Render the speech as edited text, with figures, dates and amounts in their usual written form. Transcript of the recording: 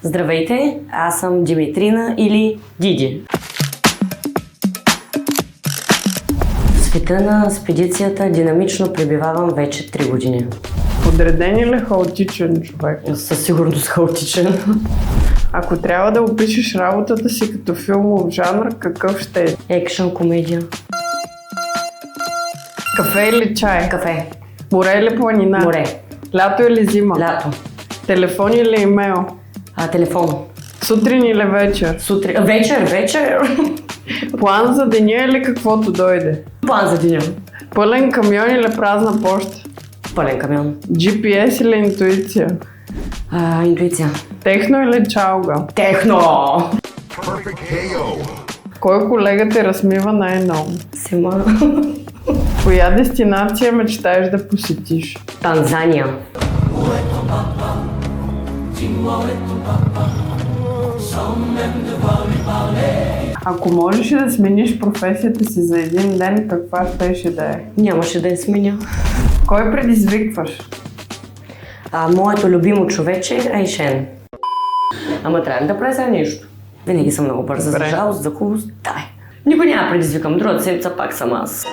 Здравейте, аз съм Димитрина или Диди. В света на спедицията динамично пребивавам вече 3 години. Подреден или хаотичен човек? Със сигурност хаотичен. Ако трябва да опишеш работата си като филмов жанр, какъв ще е? Екшън комедия. Кафе или чай? Кафе. Море или планина? Море. Лято или зима? Лято. Телефон или имейл? Телефон. Сутрин или вечер? Сутрин. Вечер. План за деня или каквото дойде? План за деня. Пълен камион или празна поща? Пълен камион. GPS или интуиция? Интуиция. Техно или чалга? Техно! Perfect KO. Кой колега те размива най-много? Сима. Коя дестинация мечтаеш да посетиш? Танзания. Ако можеш да смениш професията си за един ден, каква щеше да е? Нямаше да я сменя. Кой предизвикваш? Моето любимо човече е Айшен. Ама трябва да правя сега нещо. Винаги съм много бърза за Добре. жалост, за хубост. Дай. Никой няма предизвикам. Другата седмица пак съм аз.